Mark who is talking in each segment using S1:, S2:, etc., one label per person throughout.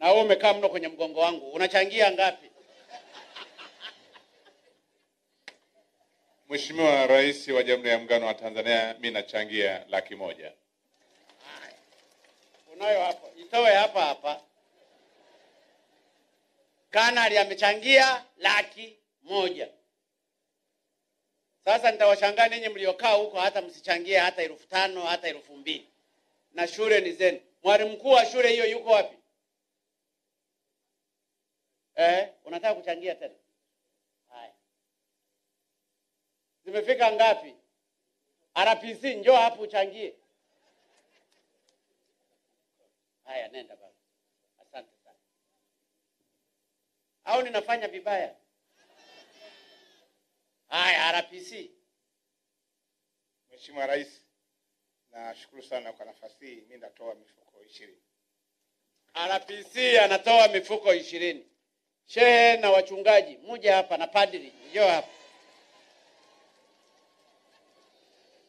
S1: Na wewe umekaa mno kwenye mgongo wangu. Unachangia ngapi?
S2: Mheshimiwa Rais wa Jamhuri ya Muungano wa Tanzania, mimi nachangia 100,000.
S1: Unayo hapo. Itoe hapa. Kanali amechangia 100,000. Sasa nitawashangaa ninyi mliokaa huko hata msichangie hata 5,000 hata 2,000. Na shule ni zenu. Mwalimu mkuu wa shule hiyo yuko wapi? Unataka kuchangia tena? Haya. Zimefika ngapi? RPC njoo hapo uchangie. Haya, nenda baba. Asante sana. Au ninafanya vibaya? Haya, RPC.
S3: Mheshimiwa Rais, nashukuru sana kwa nafasi hii. Mimi natoa mifuko 20.
S1: RPC anatoa mifuko 20. Shehe na wachungaji, muje hapa na padri, njoo hapa.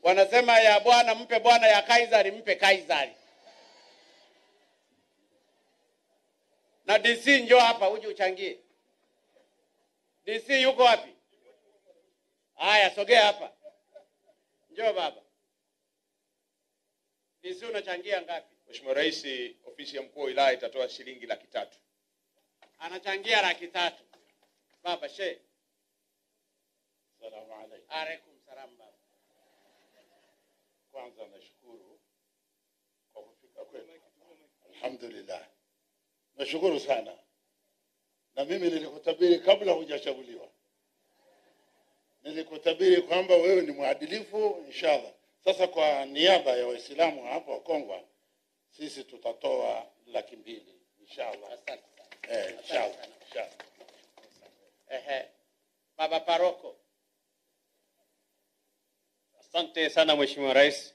S1: Wanasema ya Bwana mpe Bwana, ya Kaisari mpe Kaisari. Na DC njoo hapa uje uchangie. DC yuko wapi? Haya, sogea hapa. Njoo baba. DC unachangia ngapi?
S2: Mheshimiwa Rais, ofisi ya mkuu wa wilaya itatoa shilingi 300,000.
S1: Anachangia 300,000. Baba shehe.
S4: Salamu alaykum.
S1: Alaykum salam baba.
S4: Kwanza nashukuru kwa kufika kwetu. Alhamdulillah. Nashukuru sana. Na mimi nilikutabiri kabla hujachaguliwa. Nilikutabiri kwamba wewe ni mwadilifu inshallah. Sasa kwa niaba ya Waislamu hapa wa Kongwa, sisi tutatoa 200,000 inshallah.
S1: Asante
S4: sana. Inshallah.
S1: Baba Paroko.
S5: Asante sana Mheshimiwa Rais.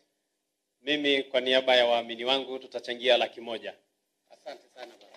S5: Mimi kwa niaba ya waamini wangu tutachangia 100,000.
S1: Asante sana baba.